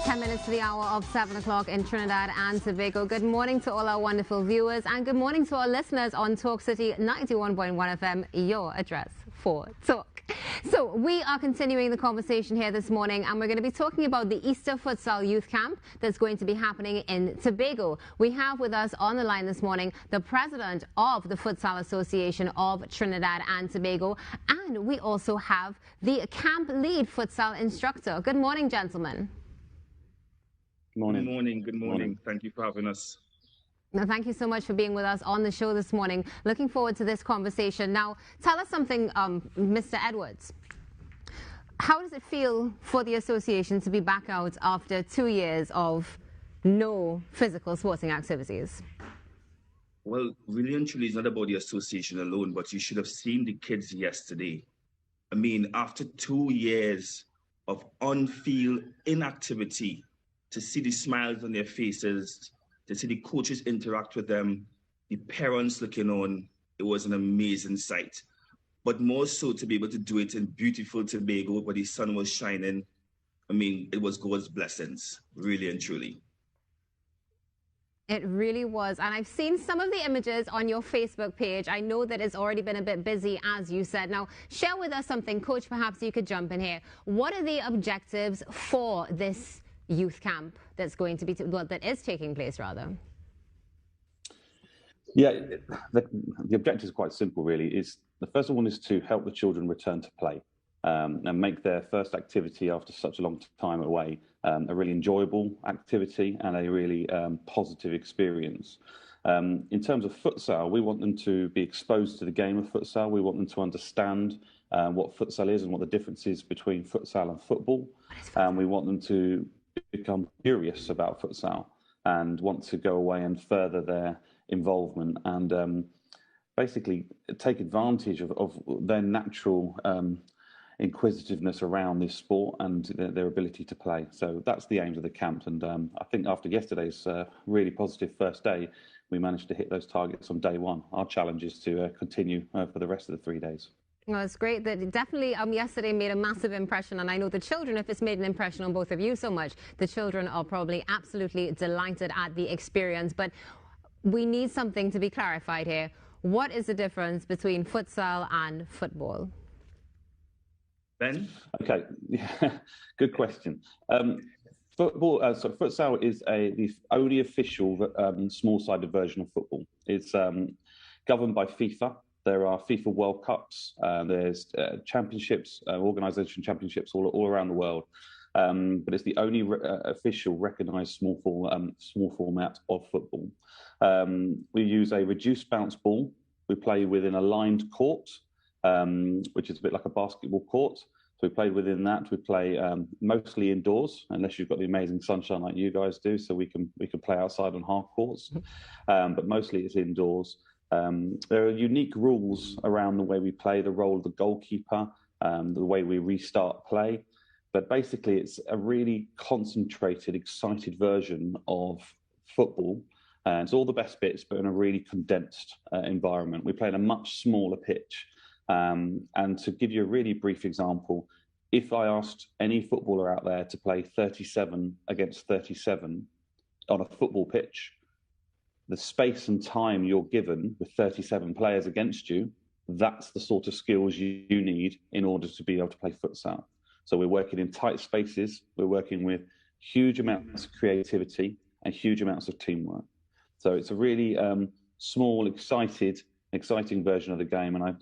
10 minutes to the hour of 7 o'clock in Trinidad and Tobago. Good morning to all our wonderful viewers and good morning to our listeners on Talk City 91.1 FM, your address for talk. So we are continuing the conversation here this morning and we're going to be talking about the Easter Futsal Youth Camp that's going to be happening in Tobago. We have with us on the line this morning the president of the Futsal Association of Trinidad and Tobago, and we also have the camp lead futsal instructor. Good morning, gentlemen. Morning. Good morning. Good morning. Thank you for having us. Now, thank you so much for being with us on the show this morning. Looking forward to this conversation. Now, tell us something, Mr. Edwards. How does it feel for the association to be back out after 2 years of no physical sporting activities? Well, really and truly, it's not about the association alone, but you should have seen the kids yesterday. I mean, after 2 years of on-field inactivity, to see the smiles on their faces, to see the coaches interact with them, the parents looking on, it was an amazing sight. But more so to be able to do it in beautiful Tobago where the sun was shining. I mean, it was God's blessings, really and truly. It really was. And I've seen some of the images on your Facebook page. I know that it's already been a bit busy, as you said. Now, share with us something. Coach, perhaps you could jump in here. What are the objectives for this youth camp that's going to be, that is taking place, rather? Yeah, the objective is quite simple, really. The first one is to help the children return to play and make their first activity after such a long time away a really enjoyable activity and a really positive experience. In terms of futsal, we want them to be exposed to the game of futsal. We want them to understand what futsal is and what the difference is between futsal and football. We want them to become curious about futsal and want to go away and further their involvement and basically take advantage of their natural inquisitiveness around this sport and their ability to play. So that's the aims of the camp, and I think after yesterday's really positive first day, we managed to hit those targets on day one. Our challenge is to continue for the rest of the 3 days. Well, it's great that it definitely yesterday made a massive impression, and I know the children, if it's made an impression on both of you so much, the children are probably absolutely delighted at the experience. But we need something to be clarified here. What is the difference between futsal and football? Ben? Okay, good question. Futsal is the only official small-sided version of football. It's governed by FIFA. There are FIFA World Cups, there's championships, organisation championships all around the world. But it's the only official recognised small format of football. We use a reduced bounce ball. We play within a lined court, which is a bit like a basketball court. So we play within that. We play mostly indoors, unless you've got the amazing sunshine like you guys do, so we can play outside on half courts. But mostly it's indoors. There are unique rules around the way we play, the role of the goalkeeper, the way we restart play. But basically, it's a really concentrated, excited version of football. And it's all the best bits, but in a really condensed environment. We play in a much smaller pitch. And to give you a really brief example, if I asked any footballer out there to play 37 against 37 on a football pitch, the space and time you're given with 37 players against you, that's the sort of skills you need in order to be able to play futsal. So we're working in tight spaces, we're working with huge amounts of creativity and huge amounts of teamwork. So it's a really small, exciting version of the game, and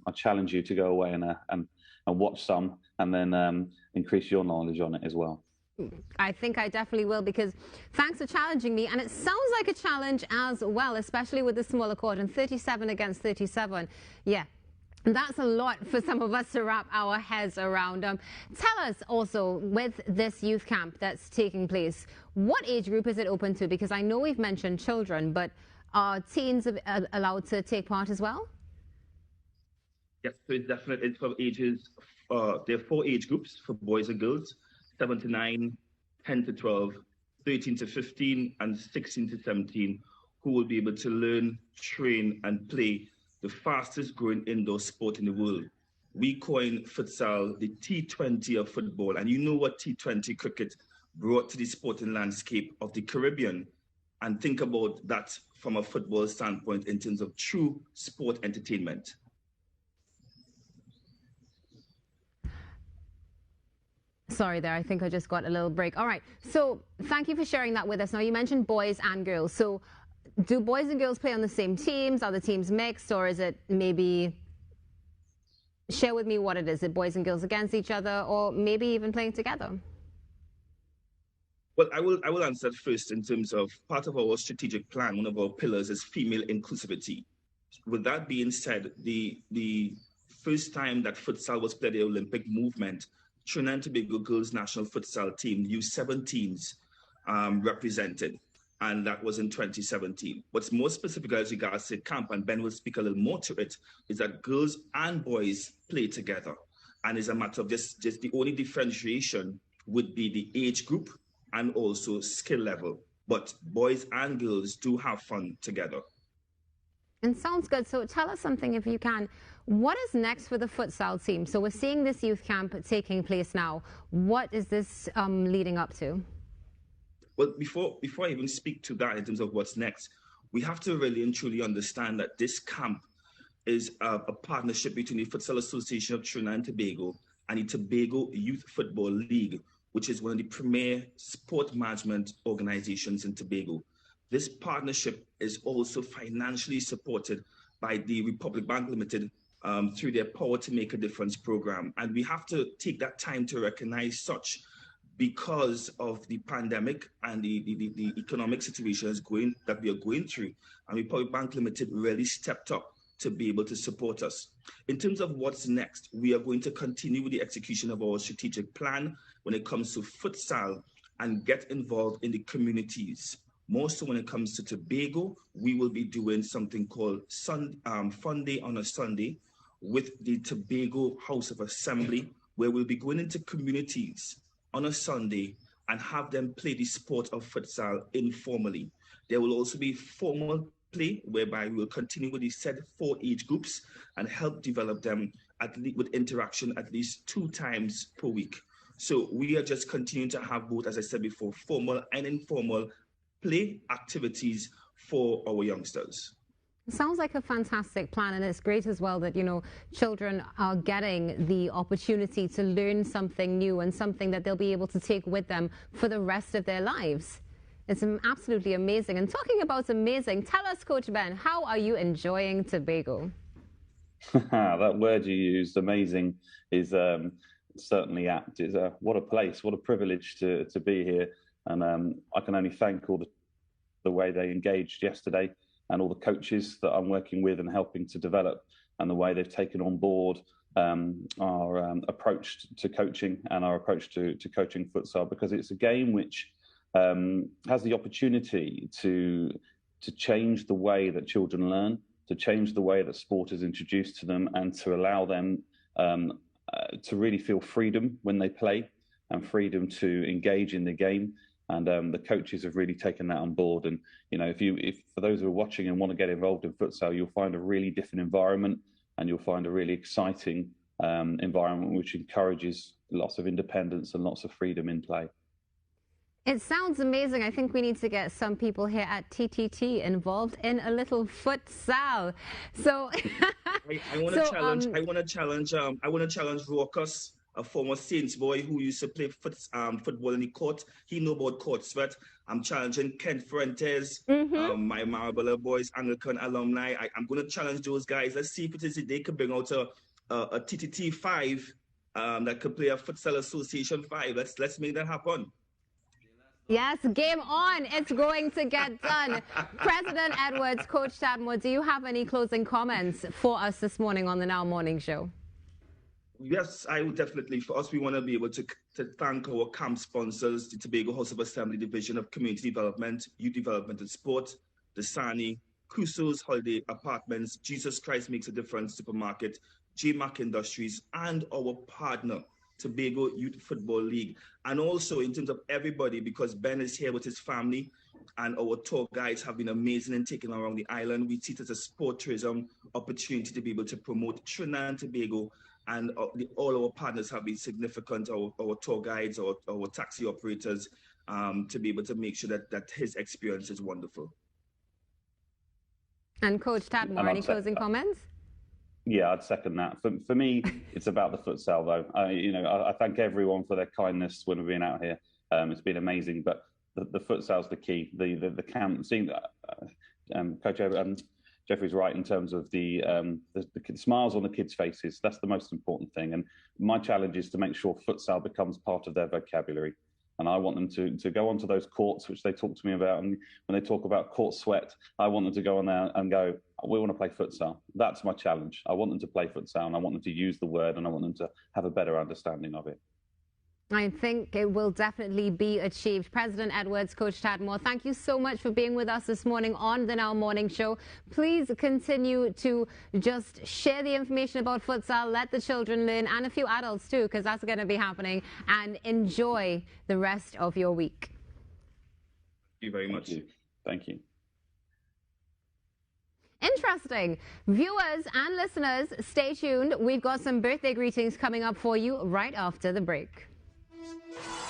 I challenge you to go away and watch some and then increase your knowledge on it as well. I think I definitely will, because thanks for challenging me, and it sounds like a challenge as well, especially with the smaller court and 37 against 37. Yeah, that's a lot for some of us to wrap our heads around. Tell us also, with this youth camp that's taking place, what age group is it open to? Because I know we've mentioned children, but are teens allowed to take part as well? Yes, so it's definitely for ages. There are 4 age groups for boys and girls: 7 to 9, 10 to 12, 13 to 15, and 16 to 17, who will be able to learn, train, and play the fastest growing indoor sport in the world. We coin futsal the T20 of football, and you know what T20 cricket brought to the sporting landscape of the Caribbean, and think about that from a football standpoint in terms of true sport entertainment. Sorry there, I think I just got a little break. All right, so thank you for sharing that with us. Now, you mentioned boys and girls. So do boys and girls play on the same teams? Are the teams mixed, or is it maybe... Share with me what it is. Is it boys and girls against each other, or maybe even playing together? Well, I will answer first in terms of part of our strategic plan. One of our pillars is female inclusivity. With that being said, the first time that futsal was played, the Olympic movement, Trinidad and Tobago girls national futsal team, U17s, represented, and that was in 2017. What's more specific as regards to camp, and Ben will speak a little more to it, is that girls and boys play together, and it's a matter of just the only differentiation would be the age group and also skill level. But boys and girls do have fun together. And sounds good. So tell us something, if you can. What is next for the futsal team? So we're seeing this youth camp taking place now. What is this leading up to? Well, before I even speak to that in terms of what's next, we have to really and truly understand that this camp is a partnership between the Futsal Association of Trinidad and Tobago and the Tobago Youth Football League, which is one of the premier sport management organizations in Tobago. This partnership is also financially supported by the Republic Bank Limited through their Power to Make a Difference program. And we have to take that time to recognize such, because of the pandemic and the economic situation that we are going through. And Republic Bank Limited really stepped up to be able to support us. In terms of what's next, we are going to continue with the execution of our strategic plan when it comes to futsal and get involved in the communities. More so when it comes to Tobago, we will be doing something called Fun Day on a Sunday with the Tobago House of Assembly, where we'll be going into communities on a Sunday and have them play the sport of futsal informally. There will also be formal play, whereby we will continue with the said 4 age groups and help develop them with interaction at least 2 times per week. So we are just continuing to have both, as I said before, formal and informal play activities for our youngsters. It sounds like a fantastic plan, and it's great as well that, you know, children are getting the opportunity to learn something new and something that they'll be able to take with them for the rest of their lives. It's absolutely amazing. And talking about amazing, tell us, Coach Ben, how are you enjoying Tobago? That word you used, amazing, is certainly apt. It's what a place, what a privilege to be here. And I can only thank all the way they engaged yesterday, and all the coaches that I'm working with and helping to develop, and the way they've taken on board our approach to coaching and our approach to coaching futsal, because it's a game which has the opportunity to change the way that children learn, to change the way that sport is introduced to them, and to allow them to really feel freedom when they play and freedom to engage in the game. And the coaches have really taken that on board. And, you know, if for those who are watching and want to get involved in futsal, you'll find a really different environment, and you'll find a really exciting environment which encourages lots of independence and lots of freedom in play. It sounds amazing. I think we need to get some people here at TTT involved in a little futsal. So I want to challenge Raucus, a former Saints boy who used to play football in the court. He know about court sweat. I'm challenging Ken Fuentes, my Marabella boys, Anglican alumni. I'm going to challenge those guys. Let's see if it is they could bring out a TTT 5 that could play a Futsal Association 5. Let's make that happen. Yes, game on. It's going to get done. President Edwards, Coach Tadmore, do you have any closing comments for us this morning on the Now Morning Show? Yes, I would definitely. For us, we want to be able to thank our camp sponsors, the Tobago House of Assembly Division of Community Development, Youth Development and Sport, the Sani, Crusoe's Holiday Apartments, Jesus Christ Makes a Difference Supermarket, JMac Industries, and our partner, Tobago Youth Football League. And also in terms of everybody, because Ben is here with his family, and our tour guides have been amazing in taking around the island. We see it as a sport tourism opportunity to be able to promote Trinidad and Tobago, and all our partners have been significant, our tour guides, our taxi operators. to be able to make sure that his experience is wonderful. And Coach Tadmore, any closing comments? Yeah, I'd second that. For me, it's about the futsal, though. I thank everyone for their kindness when we've been out here. It's been amazing, but the futsal's the key. The camp, seeing Coach Jeffrey's right in terms of the smiles on the kids' faces. That's the most important thing. And my challenge is to make sure futsal becomes part of their vocabulary. And I want them to go onto those courts, which they talk to me about. And when they talk about court sweat, I want them to go on there and go, we want to play futsal. That's my challenge. I want them to play futsal, and I want them to use the word, and I want them to have a better understanding of it. I think it will definitely be achieved. President Edwards, Coach Tadmore, thank you so much for being with us this morning on the Now Morning Show. Please continue to just share the information about futsal, let the children learn, and a few adults too, because that's going to be happening, and enjoy the rest of your week. Thank you very much. Thank you. Interesting. Viewers and listeners, stay tuned. We've got some birthday greetings coming up for you right after the break.